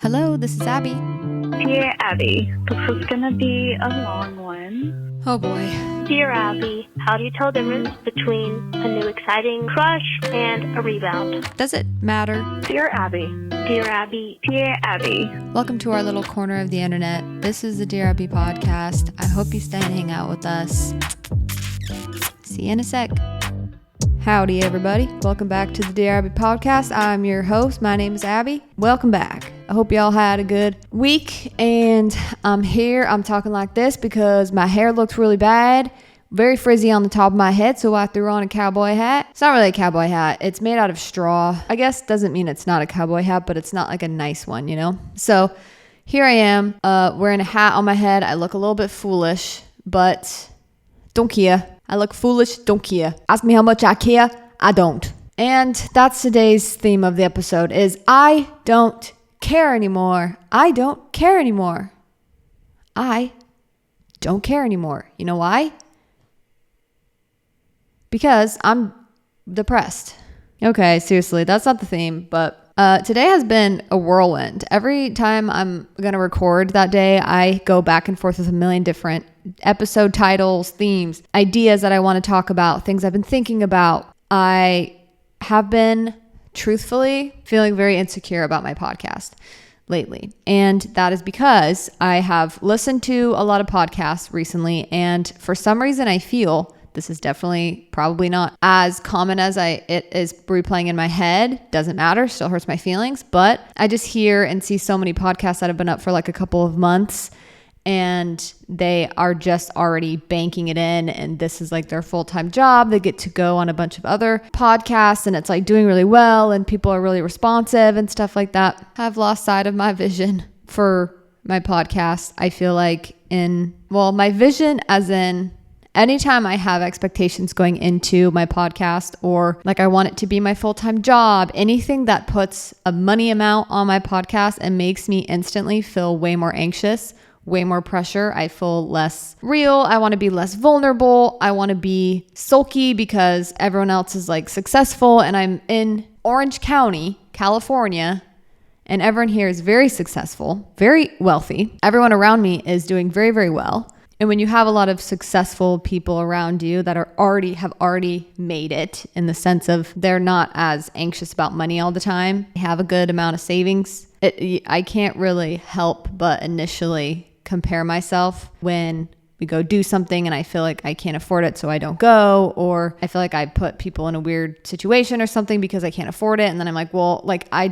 Hello, this is Abby. Dear Abbey, this is gonna be a long one. Oh boy. Dear Abbey, how do you tell the difference between a new exciting crush and a rebound? Does it matter? Dear Abbey. Dear Abbey. Dear Abbey. Welcome to our little corner of the internet. This is the Dear Abby podcast. I hope you stay and hang out with us. See you in a sec. Howdy, everybody. Welcome back to the Dear Abby podcast. I'm your host. My name is Abby. Welcome back. I hope y'all had a good week, and I'm here. I'm talking like this because my hair looks really bad, very frizzy on the top of my head, so I threw on a cowboy hat. It's not really a cowboy hat. It's made out of straw. I guess doesn't mean it's not a cowboy hat, but it's not like a nice one, you know? So here I am, wearing a hat on my head. I look a little bit foolish, but don't care. I look foolish, don't care. Ask me how much I care, I don't. And that's today's theme of the episode is I don't care anymore. I don't care anymore. I don't care anymore. You know why? Because I'm depressed. Okay, seriously, that's not the theme, but today has been a whirlwind. Every time I'm going to record that day, I go back and forth with a million different episode titles, themes, ideas that I want to talk about, things I've been thinking about. I have been truthfully feeling very insecure about my podcast lately. And that is because I have listened to a lot of podcasts recently. And for some reason, I feel this is definitely probably not as common as it is replaying in my head. Doesn't matter. Still hurts my feelings. But I just hear and see so many podcasts that have been up for like a couple of months, and they are just already banking it in, and this is like their full-time job. They get to go on a bunch of other podcasts, and it's like doing really well, and people are really responsive and stuff like that. I've lost sight of my vision for my podcast. I feel like my vision as in anytime I have expectations going into my podcast, or like I want it to be my full-time job, anything that puts a money amount on my podcast and makes me instantly feel way more anxious, way more pressure. I feel less real. I want to be less vulnerable. I want to be sulky because everyone else is like successful, and I'm in Orange County, California, and everyone here is very successful, very wealthy. Everyone around me is doing very, very well. And when you have a lot of successful people around you that have already made it, in the sense of they're not as anxious about money all the time, they have a good amount of savings, I can't really help but initially compare myself when we go do something and I feel like I can't afford it, so I don't go, or I feel like I put people in a weird situation or something because I can't afford it, and then I'm like, well, like I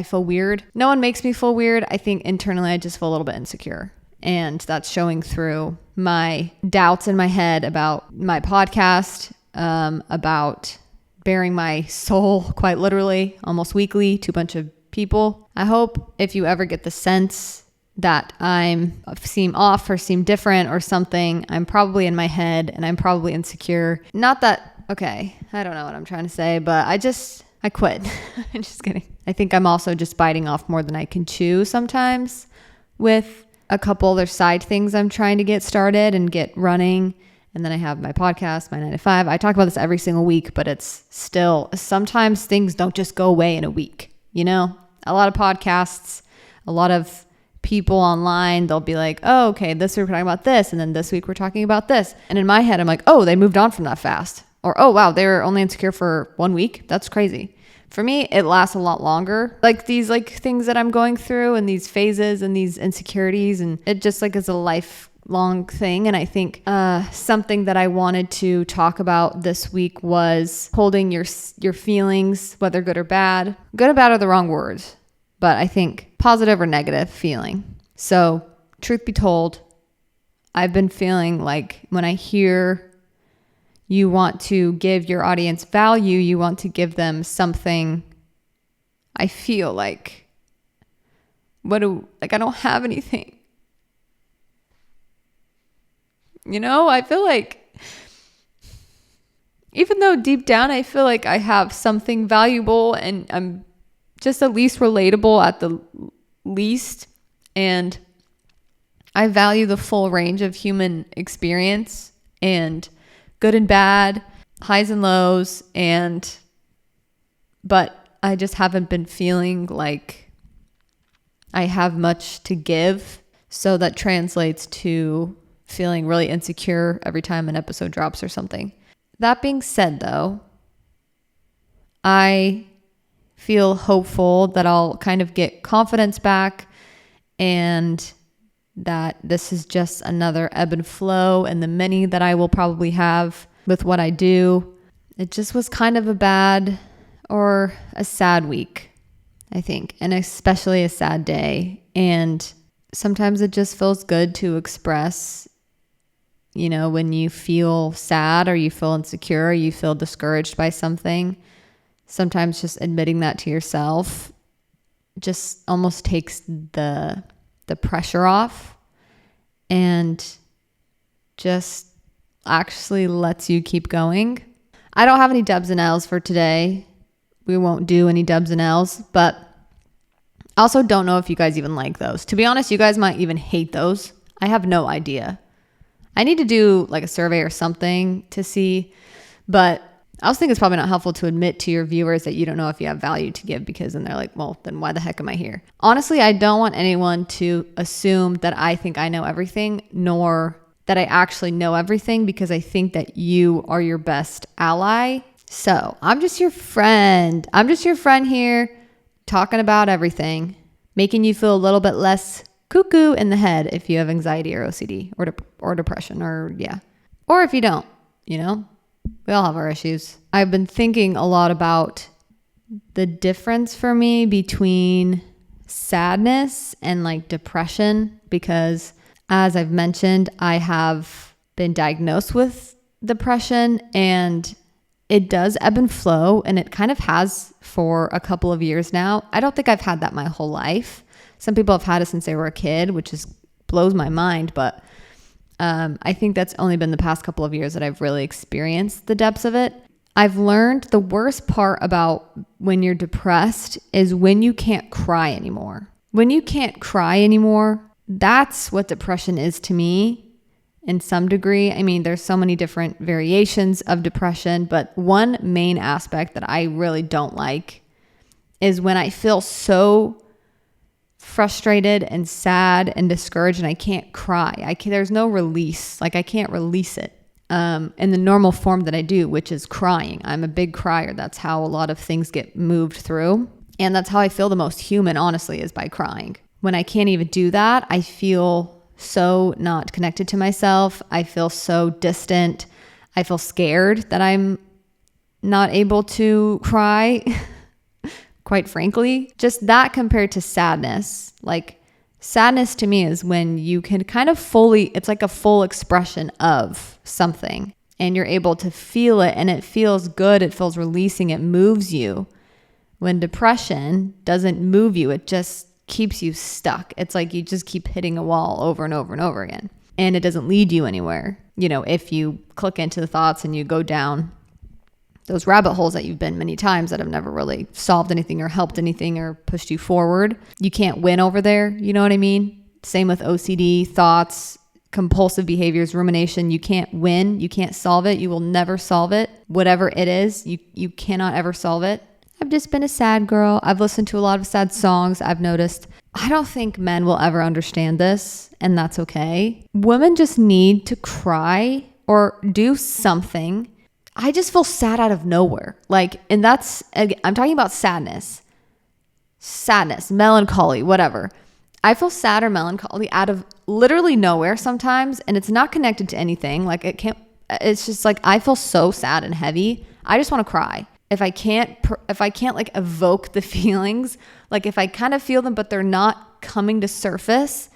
feel weird. No one makes me feel weird. I think internally I just feel a little bit insecure. And that's showing through my doubts in my head about my podcast, about bearing my soul quite literally almost weekly to a bunch of people. I hope if you ever get the sense that seem off or seem different or something, I'm probably in my head and I'm probably insecure. Not that, okay, I don't know what I'm trying to say, but I quit. I'm just kidding. I think I'm also just biting off more than I can chew sometimes with a couple other side things I'm trying to get started and get running. And then I have my podcast, my 9 to 5. I talk about this every single week, but it's still, sometimes things don't just go away in a week. You know, a lot of podcasts, a lot of people online, they'll be like, oh, okay, this week we're talking about this. And then this week we're talking about this. And in my head, I'm like, oh, they moved on from that fast. Or, oh, wow, they were only insecure for 1 week. That's crazy. For me, it lasts a lot longer. Like these things that I'm going through and these phases and these insecurities, and it just like is a lifelong thing. And I think something that I wanted to talk about this week was holding your feelings, whether good or bad. Good or bad are the wrong words, but I think positive or negative feeling. So truth be told, I've been feeling like when I hear you want to give your audience value, you want to give them something, I feel like, I don't have anything. You know, I feel like, even though deep down I feel like I have something valuable and I'm just at least relatable at the least, and I value the full range of human experience and good and bad, highs and lows, but I just haven't been feeling like I have much to give. So that translates to feeling really insecure every time an episode drops or something. That being said, though, I feel hopeful that I'll kind of get confidence back and that this is just another ebb and flow and the many that I will probably have with what I do. It just was kind of a bad or a sad week, I think, and especially a sad day. And sometimes it just feels good to express, you know, when you feel sad or you feel insecure, or you feel discouraged by something. Sometimes just admitting that to yourself just almost takes the pressure off and just actually lets you keep going. I don't have any dubs and L's for today. We won't do any dubs and L's, but I also don't know if you guys even like those. To be honest, you guys might even hate those. I have no idea. I need to do like a survey or something to see, but I also think it's probably not helpful to admit to your viewers that you don't know if you have value to give, because then they're like, well, then why the heck am I here? Honestly, I don't want anyone to assume that I think I know everything, nor that I actually know everything, because I think that you are your best ally. So I'm just your friend. I'm just your friend here talking about everything, making you feel a little bit less cuckoo in the head if you have anxiety or OCD or depression or if you don't, you know. We all have our issues. I've been thinking a lot about the difference for me between sadness and like depression, because as I've mentioned, I have been diagnosed with depression and it does ebb and flow, and it kind of has for a couple of years now. I don't think I've had that my whole life. Some people have had it since they were a kid, which blows my mind, but I think that's only been the past couple of years that I've really experienced the depths of it. I've learned the worst part about when you're depressed is when you can't cry anymore. When you can't cry anymore, that's what depression is to me in some degree. I mean, there's so many different variations of depression, but one main aspect that I really don't like is when I feel so frustrated and sad and discouraged and I can't cry. There's no release. Like I can't release it in the normal form that I do, which is crying. I'm a big crier. That's how a lot of things get moved through. And that's how I feel the most human, honestly, is by crying. When I can't even do that, I feel so not connected to myself. I feel so distant. I feel scared that I'm not able to cry. Quite frankly, just that compared to sadness. Like sadness to me is when you can kind of it's like a full expression of something and you're able to feel it and it feels good. It feels releasing. It moves you. When depression doesn't move you, it just keeps you stuck. It's like you just keep hitting a wall over and over and over again. And it doesn't lead you anywhere. You know, if you click into the thoughts and you go down those rabbit holes that you've been many times that have never really solved anything or helped anything or pushed you forward. You can't win over there. You know what I mean? Same with OCD, thoughts, compulsive behaviors, rumination. You can't win. You can't solve it. You will never solve it. Whatever it is, you cannot ever solve it. I've just been a sad girl. I've listened to a lot of sad songs. I've noticed I don't think men will ever understand this, and that's okay. Women just need to cry or do something. I just feel sad out of nowhere. Like, and I'm talking about sadness, melancholy, whatever. I feel sad or melancholy out of literally nowhere sometimes. And it's not connected to anything. Like it's just like, I feel so sad and heavy. I just want to cry. If I can't like evoke the feelings, like if I kind of feel them, but they're not coming to surface,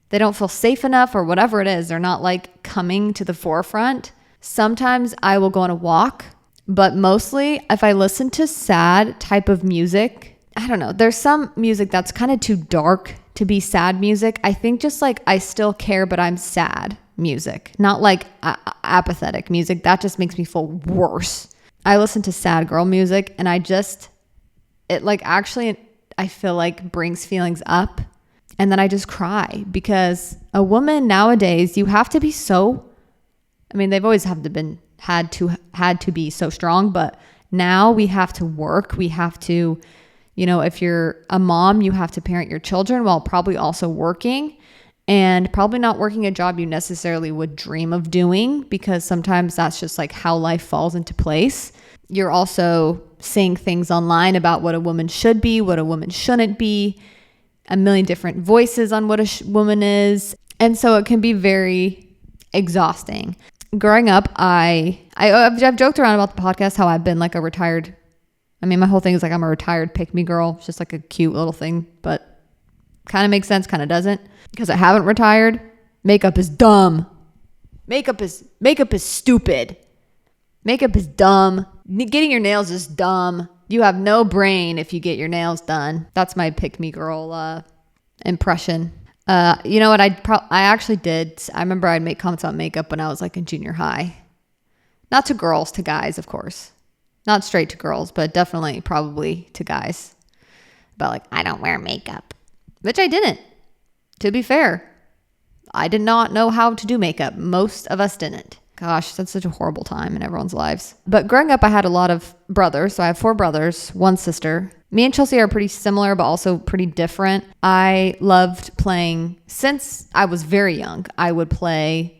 they don't feel safe enough or whatever it is. They're not like coming to the forefront. Sometimes I will go on a walk, but mostly if I listen to sad type of music, I don't know. There's some music that's kind of too dark to be sad music. I think just like I still care, but I'm sad music, not like apathetic music. That just makes me feel worse. I listen to sad girl music and I feel like brings feelings up, and then I just cry because a woman nowadays, you have to be they've always had to be so strong, but now we have to work. We have to, You know, if you're a mom, you have to parent your children while probably also working, and probably not working a job you necessarily would dream of doing, because sometimes that's just like how life falls into place. You're also seeing things online about what a woman should be, what a woman shouldn't be, a million different voices on what a woman is. And so it can be very exhausting. Growing up, I've joked around about the podcast how I've been like a retired, my whole thing is like I'm a retired pick-me girl. It's just like a cute little thing, but kind of makes sense, kind of doesn't, because I haven't retired. Makeup is dumb. Makeup is stupid. Makeup is dumb. Getting your nails is dumb. You have no brain if you get your nails done. That's my pick-me girl impression. You know what? I actually did. I remember I'd make comments on makeup when I was like in junior high. Not to girls, to guys, of course. Not straight to girls, but definitely probably to guys. About like, I don't wear makeup. Which I didn't. To be fair, I did not know how to do makeup. Most of us didn't. Gosh, that's such a horrible time in everyone's lives. But growing up, I had a lot of brothers. So I have 4 brothers, 1 sister. Me and Chelsea are pretty similar, but also pretty different. I loved playing, since I was very young, I would play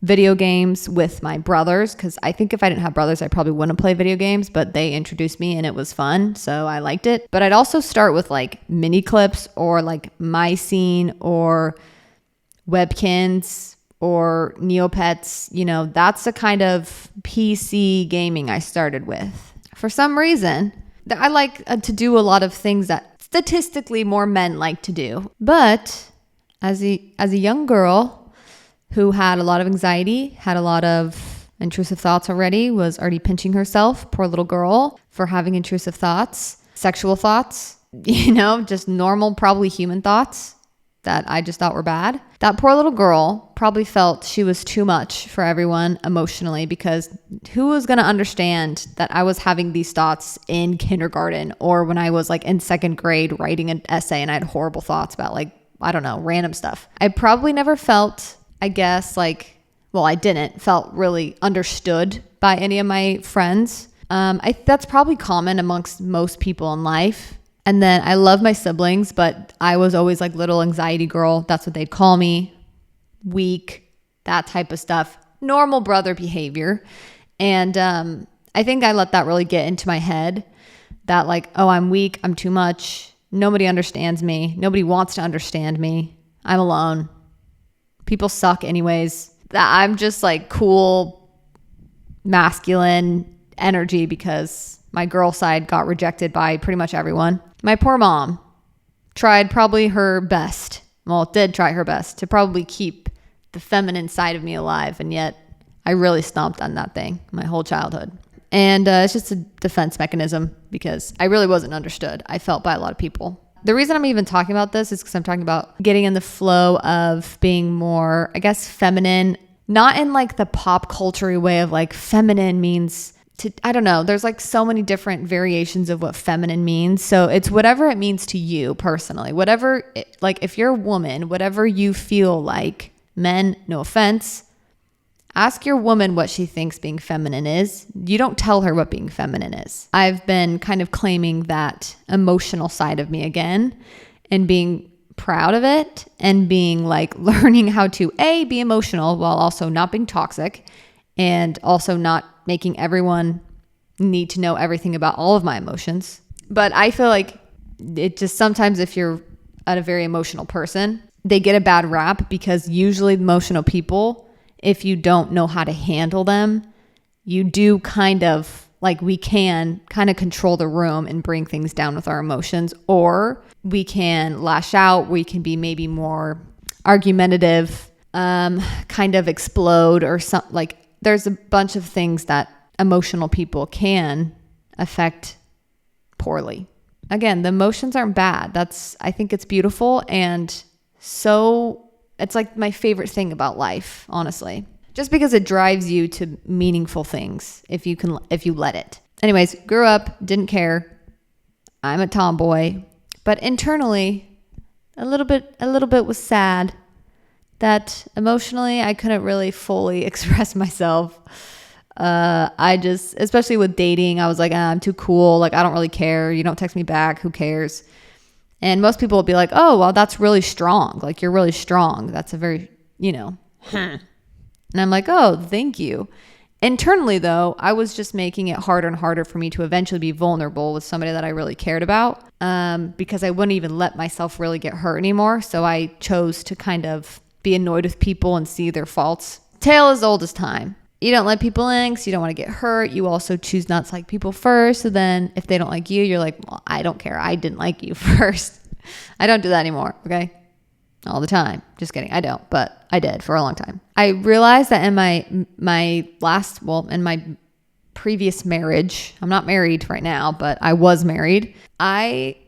video games with my brothers, because I think if I didn't have brothers, I probably wouldn't play video games, but they introduced me and it was fun, so I liked it. But I'd also start with like mini clips or like My Scene or Webkins or Neopets. You know, that's the kind of PC gaming I started with. For some reason, I like to do a lot of things that statistically more men like to do. But as a young girl who had a lot of anxiety, had a lot of intrusive thoughts already, was already pinching herself, poor little girl, for having intrusive thoughts, sexual thoughts, you know, just normal, probably human thoughts that I just thought were bad. That poor little girl probably felt she was too much for everyone emotionally, because who was going to understand that I was having these thoughts in kindergarten or when I was like in 2nd grade writing an essay and I had horrible thoughts about like, I don't know, random stuff. I probably never felt, I guess, like, well, I didn't felt really understood by any of my friends. That's probably common amongst most people in life. And then I love my siblings, but I was always like little anxiety girl. That's what they'd call me. Weak, that type of stuff. Normal brother behavior. And I think I let that really get into my head that like, oh, I'm weak. I'm too much. Nobody understands me. Nobody wants to understand me. I'm alone. People suck anyways. That I'm just like cool, masculine energy because my girl side got rejected by pretty much everyone. My poor mom tried probably her best. Well, did try her best to probably keep the feminine side of me alive. And yet I really stomped on that thing my whole childhood. And it's just a defense mechanism because I really wasn't understood. I felt by a lot of people. The reason I'm even talking about this is because I'm talking about getting in the flow of being more, I guess, feminine, not in like the pop culture way of like feminine means to, I don't know. There's like so many different variations of what feminine means. So it's whatever it means to you personally, whatever, like if you're a woman, whatever you feel like. Men, no offense, ask your woman what she thinks being feminine is. You don't tell her what being feminine is. I've been kind of claiming that emotional side of me again and being proud of it and being like learning how to be emotional while also not being toxic and also not making everyone need to know everything about all of my emotions. But I feel like it just sometimes if you're a very emotional person, they get a bad rap because usually emotional people, if you don't know how to handle them, you do kind of like we can kind of control the room and bring things down with our emotions, or we can lash out. We can be maybe more argumentative, kind of explode or something. Like there's a bunch of things that emotional people can affect poorly. Again, the emotions aren't bad. I think it's beautiful. And so it's like my favorite thing about life, honestly, just because it drives you to meaningful things if you let it. Anyways, grew up, didn't care. I'm a tomboy, but internally a little bit was sad that emotionally I couldn't really fully express myself. I just, especially with dating, I was like, I'm too cool. Like, I don't really care. You don't text me back. Who cares? And most people will be like, oh, well, that's really strong. Like, you're really strong. That's a very, and I'm like, oh, thank you. Internally, though, I was just making it harder and harder for me to eventually be vulnerable with somebody that I really cared about, because I wouldn't even let myself really get hurt anymore. So I chose to kind of be annoyed with people and see their faults. Tale as old as time. You don't let people in because you don't want to get hurt. You also choose not to like people first. So then if they don't like you, you're like, well, I don't care. I didn't like you first. I don't do that anymore. Okay. All the time. Just kidding. I don't, but I did for a long time. I realized that in my previous marriage, I'm not married right now, but I was married. I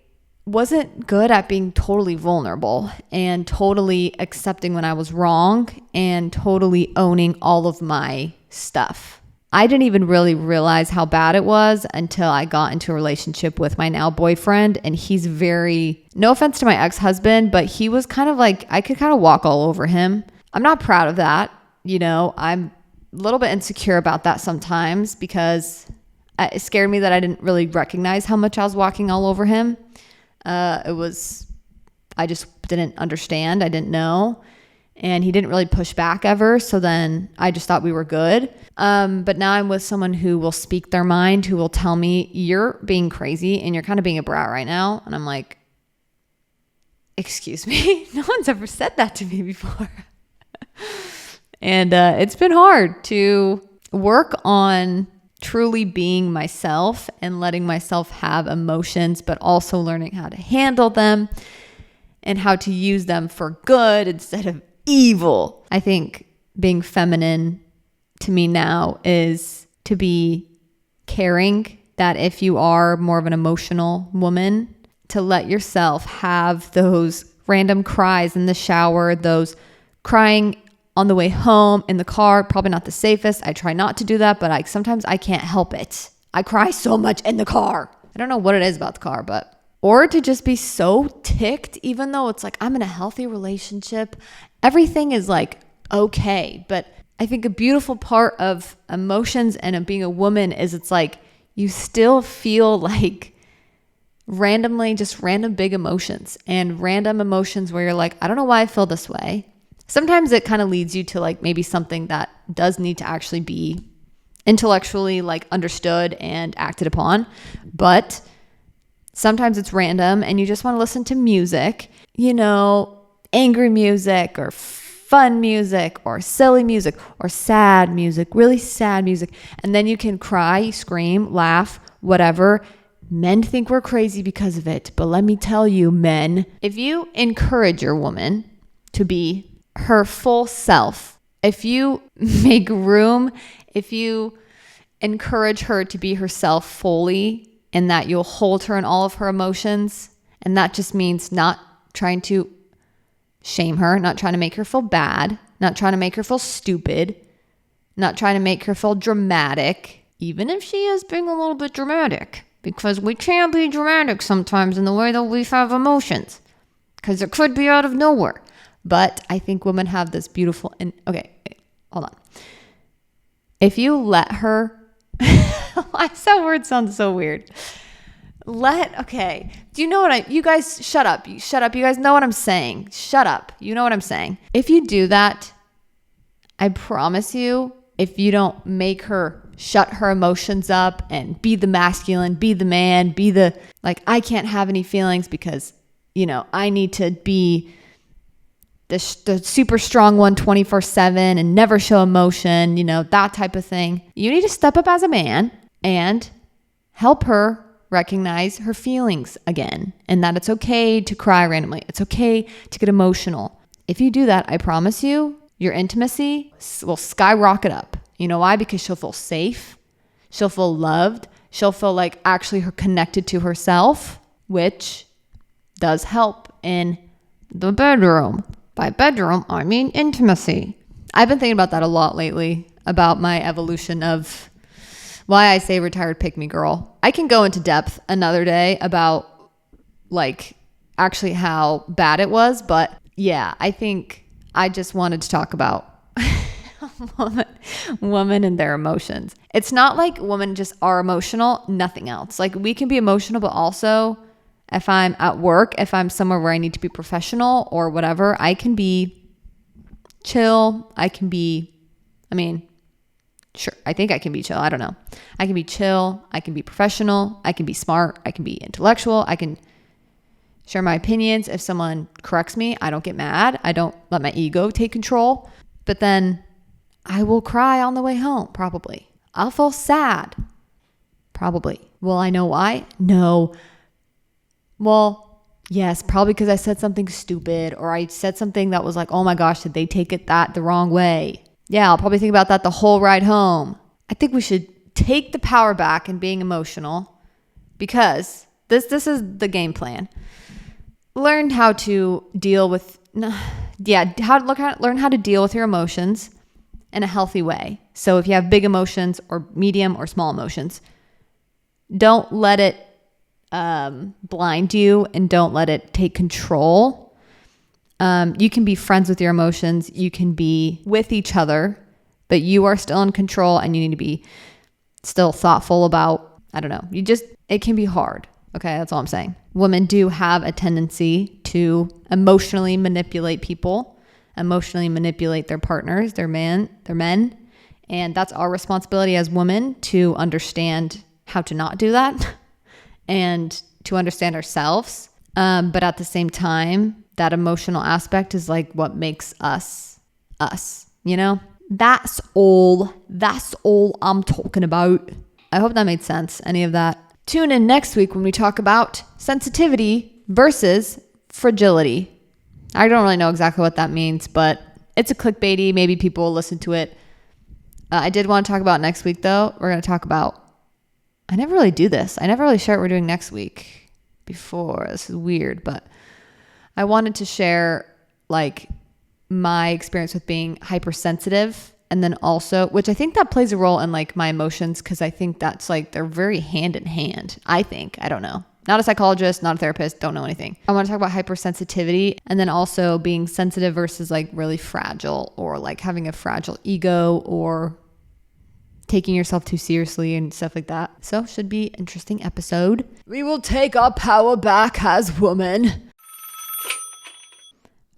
wasn't good at being totally vulnerable and totally accepting when I was wrong and totally owning all of my stuff. I didn't even really realize how bad it was until I got into a relationship with my now boyfriend. And he's very, no offense to my ex-husband, but he was kind of like, I could kind of walk all over him. I'm not proud of that. I'm a little bit insecure about that sometimes because it scared me that I didn't really recognize how much I was walking all over him. I just didn't understand. I didn't know. And he didn't really push back ever. So then I just thought we were good. But now I'm with someone who will speak their mind, who will tell me, you're being crazy and you're kind of being a brat right now. And I'm like, excuse me? No one's ever said that to me before. And it's been hard to work on truly being myself and letting myself have emotions, but also learning how to handle them and how to use them for good instead of evil. I think being feminine to me now is to be caring, that if you are more of an emotional woman, to let yourself have those random cries in the shower, those crying on the way home in the car. Probably not the safest. I try not to do that, but sometimes I can't help it. I cry so much in the car. I don't know what it is about the car, or to just be so ticked, even though it's like, I'm in a healthy relationship. Everything is like, okay. But I think a beautiful part of emotions and of being a woman is it's like, you still feel like randomly, just random big emotions and random emotions where you're like, I don't know why I feel this way. Sometimes it kind of leads you to like maybe something that does need to actually be intellectually like understood and acted upon. But sometimes it's random and you just want to listen to music, angry music or fun music or silly music or sad music, really sad music. And then you can cry, scream, laugh, whatever. Men think we're crazy because of it. But let me tell you, men, if you encourage your woman to be her full self, if you make room, if you encourage her to be herself fully, and that you'll hold her in all of her emotions, and that just means not trying to shame her, not trying to make her feel bad, not trying to make her feel stupid, not trying to make her feel dramatic, even if she is being a little bit dramatic, because we can be dramatic sometimes in the way that we have emotions, because it could be out of nowhere. But I think women have this beautiful, okay, hold on. If you let her, why does that word sound so weird? Okay. Do you know you guys, shut up. You guys know what I'm saying. Shut up. You know what I'm saying. If you do that, I promise you, if you don't make her shut her emotions up and be the masculine, be the man, be the, like, I can't have any feelings because, I need to be the super strong one 24/7 and never show emotion, that type of thing. You need to step up as a man and help her recognize her feelings again, and that it's okay to cry randomly. It's okay to get emotional. If you do that, I promise you, your intimacy will skyrocket up. You know why? Because she'll feel safe. She'll feel loved. She'll feel like actually her connected to herself, which does help in the bedroom. By bedroom, I mean intimacy. I've been thinking about that a lot lately, about my evolution of why I say retired pick me girl. I can go into depth another day about like actually how bad it was, but yeah, I think I just wanted to talk about woman and their emotions. It's not like women just are emotional, nothing else. Like we can be emotional, but also if I'm at work, if I'm somewhere where I need to be professional or whatever, I can be chill. Sure, I think I can be chill. I don't know. I can be chill. I can be professional. I can be smart. I can be intellectual. I can share my opinions. If someone corrects me, I don't get mad. I don't let my ego take control. But then I will cry on the way home, probably. I'll feel sad, probably. Will I know why? No. Well, yes, probably because I said something stupid or I said something that was like, oh my gosh, did they take it the wrong way? Yeah, I'll probably think about that the whole ride home. I think we should take the power back in being emotional because this is the game plan. Learn how to deal with, learn how to deal with your emotions in a healthy way. So if you have big emotions or medium or small emotions, don't let it blind you and don't let it take control. You can be friends with your emotions. You can be with each other, but you are still in control and you need to be still thoughtful about, I don't know. It can be hard. Okay. That's all I'm saying. Women do have a tendency to emotionally manipulate people, emotionally manipulate their partners, their men. And that's our responsibility as women to understand how to not do that and to understand ourselves. But at the same time, that emotional aspect is like what makes us, you know? That's all I'm talking about. I hope that made sense, any of that. Tune in next week when we talk about sensitivity versus fragility. I don't really know exactly what that means, but it's a clickbaity. Maybe people will listen to it. I did want to talk about next week, though. We're going to talk about, I never really do this. I never really share what we're doing next week before. This is weird, but I wanted to share like my experience with being hypersensitive, and then also, which I think that plays a role in like my emotions, because I think that's like they're very hand in hand. I don't know. Not a psychologist, not a therapist, don't know anything. I want to talk about hypersensitivity and then also being sensitive versus like really fragile, or like having a fragile ego or taking yourself too seriously and stuff like that. So should be interesting episode. We will take our power back as women.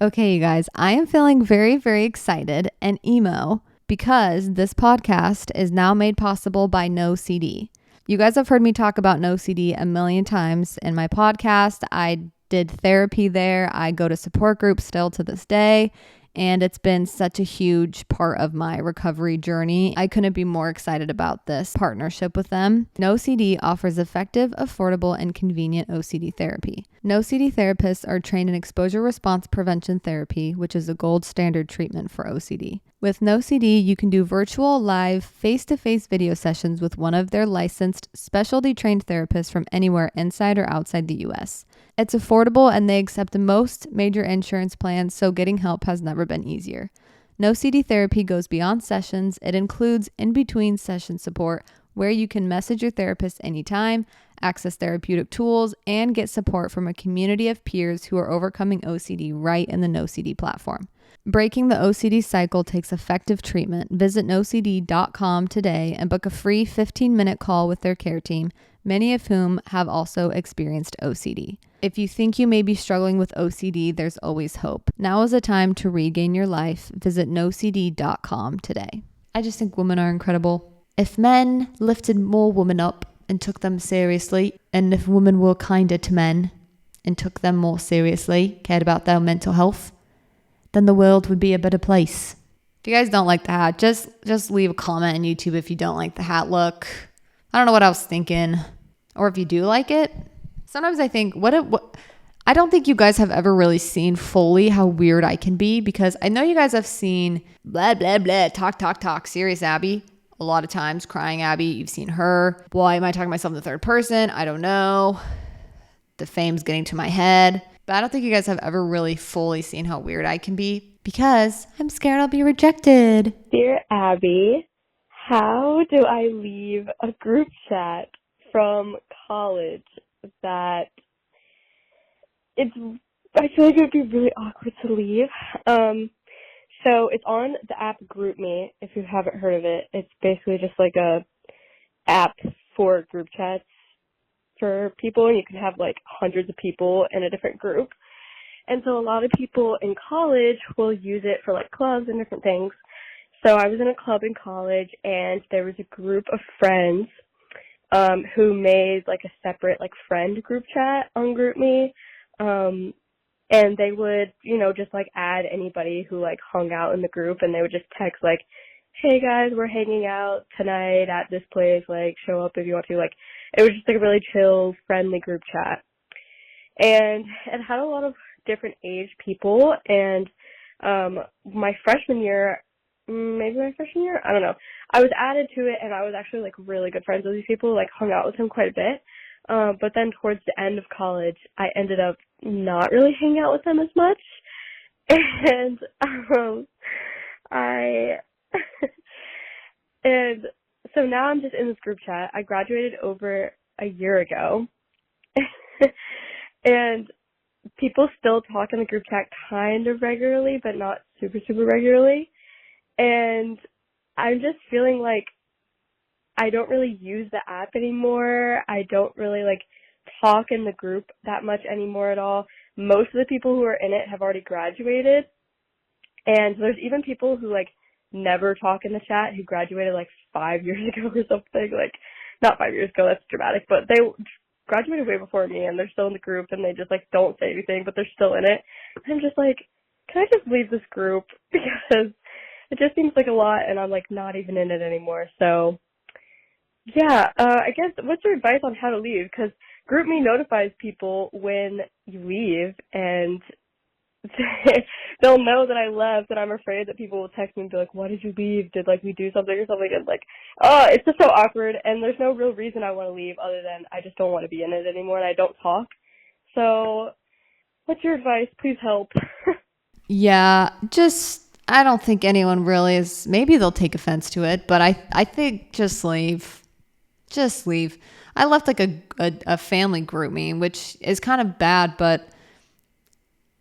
Okay, you guys, I am feeling very, very excited and emo because this podcast is now made possible by No CD. You guys have heard me talk about No CD a million times in my podcast. I did therapy there. I go to support groups still to this day. And it's been such a huge part of my recovery journey. I couldn't be more excited about this partnership with them. No CD offers effective, affordable, and convenient OCD therapy. No CD therapists are trained in exposure response prevention therapy, which is a gold standard treatment for OCD. With No CD, you can do virtual, live, face-to-face video sessions with one of their licensed, specialty trained therapists from anywhere inside or outside the US. It's affordable and they accept most major insurance plans, so getting help has never been easier. No CD therapy goes beyond sessions. It includes in-between session support where you can message your therapist anytime, access therapeutic tools, and get support from a community of peers who are overcoming OCD right in the No CD platform. Breaking the OCD cycle takes effective treatment. Visit nocd.com today and book a free 15-minute call with their care team, many of whom have also experienced OCD. If you think you may be struggling with OCD, there's always hope. Now is the time to regain your life. Visit nocd.com today. I just think women are incredible. If men lifted more women up and took them seriously, and if women were kinder to men and took them more seriously, cared about their mental health, then the world would be a better place. If you guys don't like the hat, just leave a comment on YouTube if you don't like the hat look. I don't know what I was thinking. Or if you do like it. Sometimes I think, I don't think you guys have ever really seen fully how weird I can be, because I know you guys have seen blah, blah, blah, talk, serious Abbey. A lot of times, crying Abbey, you've seen her. Why am I talking myself in the third person? I don't know. The fame's getting to my head. But I don't think you guys have ever really fully seen how weird I can be, because I'm scared I'll be rejected. Dear Abby, how do I leave a group chat from college that I feel like it would be really awkward to leave? So it's on the app GroupMe, if you haven't heard of it. It's basically just like a app for group chats for people, and you can have like hundreds of people in a different group. And so a lot of people in college will use it for like clubs and different things. So I was in a club in college, and there was a group of friends who made like a separate like friend group chat on GroupMe. And they would, you know, just like add anybody who like hung out in the group, and they would just text like, hey guys, we're hanging out tonight at this place, like show up if you want to. Like, it was just like a really chill, friendly group chat. And it had a lot of different age people, and my freshman year, I don't know, I was added to it, and I was actually like really good friends with these people, like hung out with them quite a bit. But then towards the end of college, I ended up not really hanging out with them as much. And and so now I'm just in this group chat. I graduated over a year ago. And people still talk in the group chat kind of regularly, but not super, super regularly. And I'm just feeling like I don't really use the app anymore. I don't really like talk in the group that much anymore at all. Most of the people who are in it have already graduated. And there's even people who like never talk in the chat who graduated like 5 years ago or something. Like, not 5 years ago, that's dramatic, but they graduated way before me, and they're still in the group, and they just like don't say anything, but they're still in it. And I'm just like, can I just leave this group? Because it just seems like a lot, and I'm like not even in it anymore. So yeah, I guess what's your advice on how to leave? Because GroupMe notifies people when you leave, and they'll know that I left, and I'm afraid that people will text me and be like, why did you leave? Did like we do something or something? And like, oh, it's just so awkward, and there's no real reason I want to leave other than I just don't want to be in it anymore, and I don't talk. So what's your advice? Please help. Yeah, I don't think anyone really is. Maybe they'll take offense to it, but I think just leave. Just leave. I left like a family GroupMe, which is kind of bad, but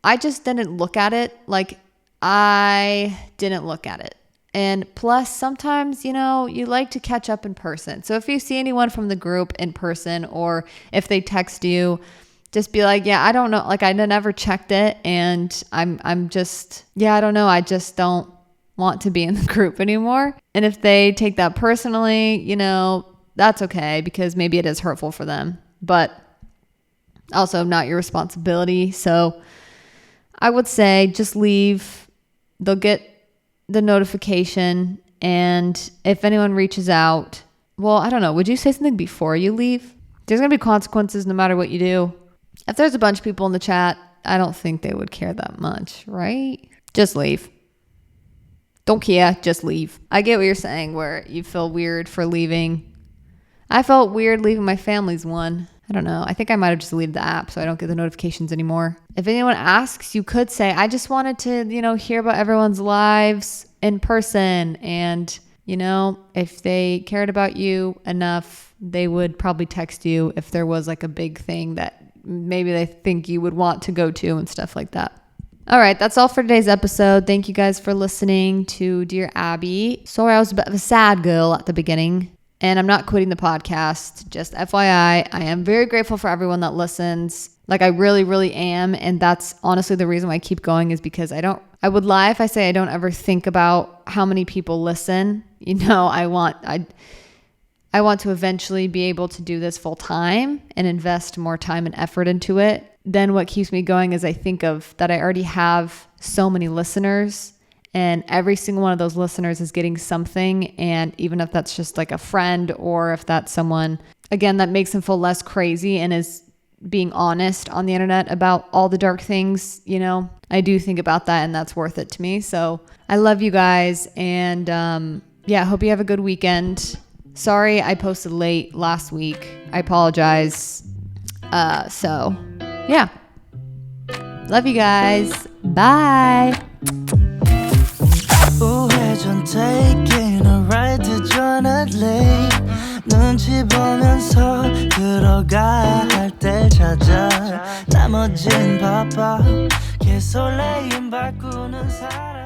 I just didn't look at it. Like, I didn't look at it. And plus, sometimes, you know, you like to catch up in person. So if you see anyone from the group in person, or if they text you, just be like, yeah, I don't know. Like, I never checked it, and I'm just, yeah, I don't know. I just don't want to be in the group anymore. And if they take that personally, you know, that's okay, because maybe it is hurtful for them, but also not your responsibility. So I would say just leave. They'll get the notification, and if anyone reaches out, well, I don't know. Would you say something before you leave? There's going to be consequences no matter what you do. If there's a bunch of people in the chat, I don't think they would care that much, right? Just leave. Don't care, just leave. I get what you're saying, where you feel weird for leaving. I felt weird leaving my family's one. I don't know. I think I might have just deleted the app so I don't get the notifications anymore. If anyone asks, you could say, I just wanted to, you know, hear about everyone's lives in person. And, you know, if they cared about you enough, they would probably text you if there was like a big thing that maybe they think you would want to go to and stuff like that. All right, that's all for today's episode. Thank you guys for listening to Dear Abby. Sorry, I was a bit of a sad girl at the beginning. And I'm not quitting the podcast. Just FYI, I am very grateful for everyone that listens. Like, I really, really am. And that's honestly the reason why I keep going, is because I would lie if I say I don't ever think about how many people listen. You know, I want to eventually be able to do this full time and invest more time and effort into it. Then what keeps me going is I think of that I already have so many listeners, and every single one of those listeners is getting something. And even if that's just like a friend, or if that's someone, again, that makes them feel less crazy and is being honest on the internet about all the dark things, you know, I do think about that, and that's worth it to me. So I love you guys. And yeah, I hope you have a good weekend. Sorry I posted late last week. I apologize. So yeah, love you guys. Bye. 우회전 taking a ride to journey 눈치 보면서 들어가야 할 때 찾아 나머진 바빠 개설레임 바꾸는 사람